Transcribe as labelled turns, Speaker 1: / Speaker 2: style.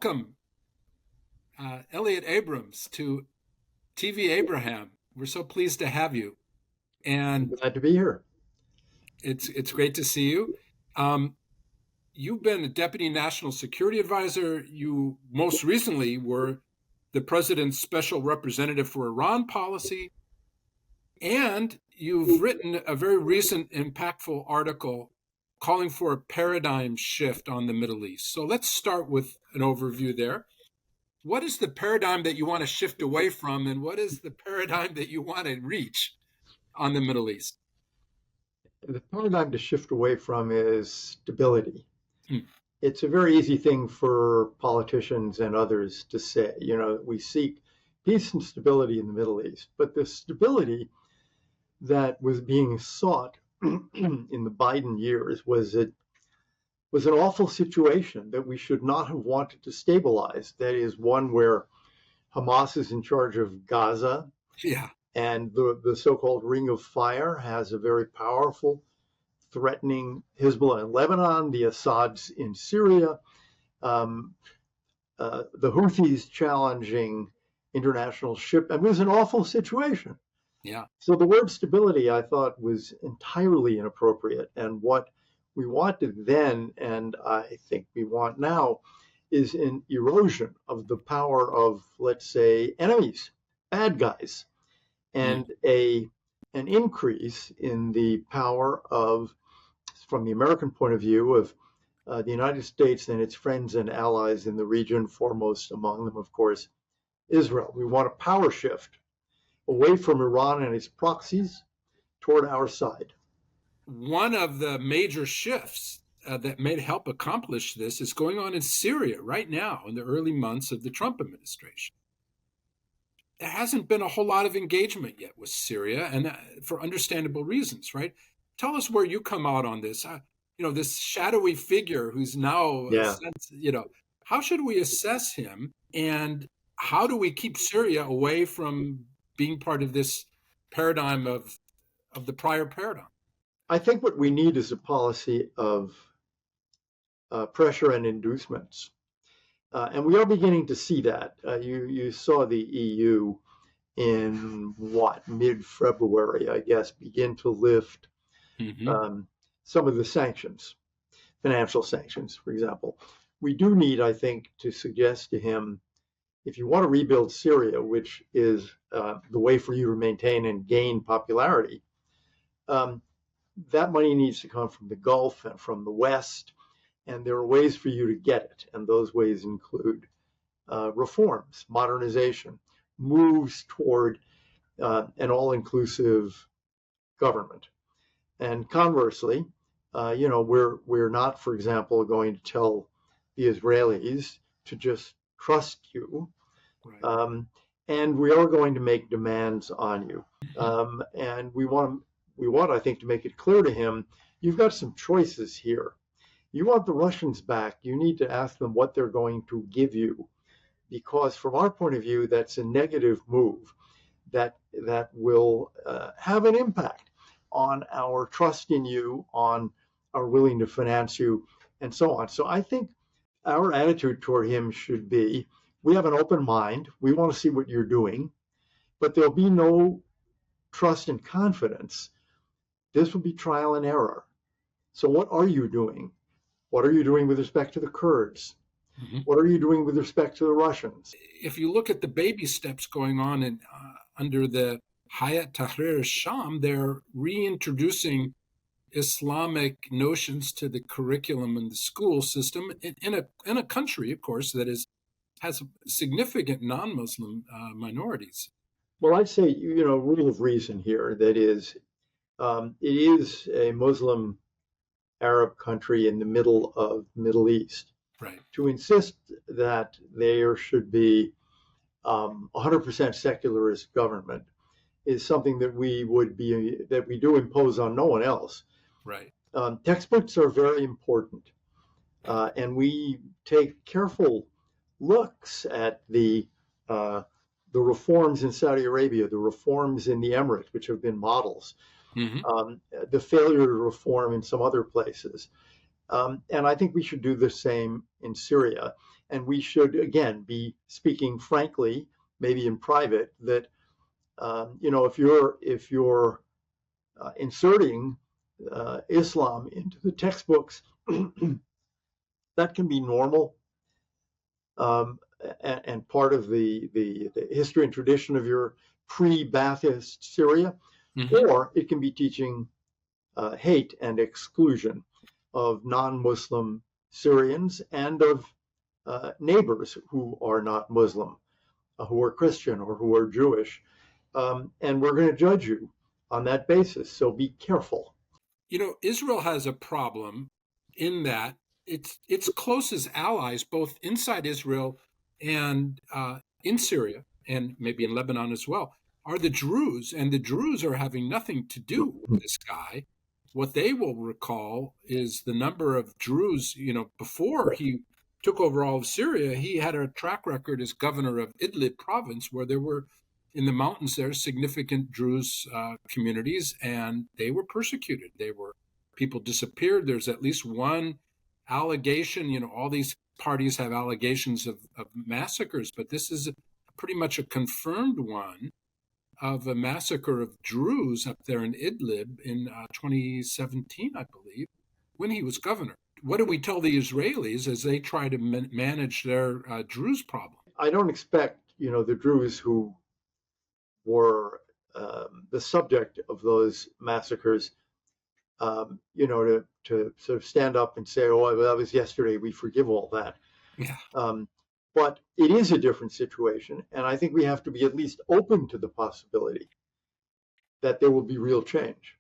Speaker 1: welcome Elliott Abrams to TvAbraham. We're so pleased to have you, and
Speaker 2: Glad to be here.
Speaker 1: it's great to see you. You've been a deputy national security advisor. You most recently were the president's special representative for Iran policy, and you've written a very recent impactful article calling for a paradigm shift on the Middle East. So let's start with an overview there. What is the paradigm that you want to shift away from, and what is the paradigm that you want to reach on the Middle East?
Speaker 2: The paradigm to shift away from is stability.
Speaker 1: Hmm.
Speaker 2: It's a very easy thing for politicians and others to say. You know, we seek peace and stability in the Middle East, but the stability that was being sought in the Biden years was an awful situation that we should not have wanted to stabilize. That is one where Hamas is in charge of Gaza.
Speaker 1: Yeah.
Speaker 2: And the so-called Ring of Fire has a very powerful, threatening Hezbollah in Lebanon, the Assads in Syria, the Houthis challenging international ship. It was an awful situation.
Speaker 1: Yeah.
Speaker 2: So the word stability, I thought, was entirely inappropriate. And what we wanted then, and I think we want now, is an erosion of the power of, let's say, enemies, bad guys, and an increase in the power of, from the American point of view, of the United States and its friends and allies in the region, foremost among them, of course, Israel. We want a power shift away from Iran and its proxies toward our side.
Speaker 1: One of the major shifts that may help accomplish this is going on in Syria right now in the early months of the Trump administration. There hasn't been a whole lot of engagement yet with Syria, and for understandable reasons, right? Tell us where you come out on this. This shadowy figure who's now, how should we assess him, and how do we keep Syria away from being part of this paradigm of the prior paradigm?
Speaker 2: I think what we need is a policy of pressure and inducements. And we are beginning to see that. You saw the EU in mid-February, I guess, begin to lift some of the sanctions, financial sanctions, for example. We do need, I think, to suggest to him, if you want to rebuild Syria, which is the way for you to maintain and gain popularity, that money needs to come from the Gulf and from the West, and there are ways for you to get it. And those ways include reforms, modernization, moves toward an all-inclusive government. And conversely, we're not, for example, going to tell the Israelis to just trust you.
Speaker 1: Right.
Speaker 2: And we are going to make demands on you. And we want, I think, to make it clear to him, you've got some choices here. You want the Russians back, you need to ask them what they're going to give you. Because from our point of view, that's a negative move that will have an impact on our trust in you, on our willing to finance you, and so on. So I think our attitude toward him should be, we have an open mind, we want to see what you're doing, but there'll be no trust and confidence. This will be trial and error. So what are you doing? What are you doing with respect to the Kurds? Mm-hmm. What are you doing with respect to the Russians?
Speaker 1: If you look at the baby steps going on under the Hayat Tahrir Sham, they're reintroducing Islamic notions to the curriculum and the school system in a country, of course, that has significant non-Muslim minorities.
Speaker 2: Well, I'd say, rule of reason here, that is, it is a Muslim Arab country in the middle of the Middle East.
Speaker 1: Right.
Speaker 2: To insist that there should be 100% secularist government is something that we do impose on no one else.
Speaker 1: Right.
Speaker 2: Textbooks are very important, and we take careful looks at the reforms in Saudi Arabia, the reforms in the Emirates, which have been models, the failure to reform in some other places. And I think we should do the same in Syria. And we should, again, be speaking frankly, maybe in private, that if you're inserting Islam into the textbooks, that can be normal and part of the history and tradition of your pre-Ba'athist Syria, or it can be teaching hate and exclusion of non-Muslim Syrians and of neighbors who are not Muslim, who are Christian or who are Jewish. And we're going to judge you on that basis. So be careful.
Speaker 1: Israel has a problem in that its closest allies, both inside Israel and in Syria, and maybe in Lebanon as well, are the Druze. And the Druze are having nothing to do with this guy. What they will recall is the number of Druze, before he took over all of Syria, he had a track record as governor of Idlib province, where there were, in the mountains there, significant Druze communities, and they were persecuted. People disappeared. There's at least one allegation. All these parties have allegations of massacres, but this is pretty much a confirmed one of a massacre of Druze up there in Idlib in 2017, I believe, when he was governor. What do we tell the Israelis as they try to manage their Druze problem?
Speaker 2: I don't expect, the Druze who were the subject of those massacres, to sort of stand up and say, "Oh, that was yesterday. We forgive all that."
Speaker 1: Yeah.
Speaker 2: But it is a different situation, and I think we have to be at least open to the possibility that there will be real change.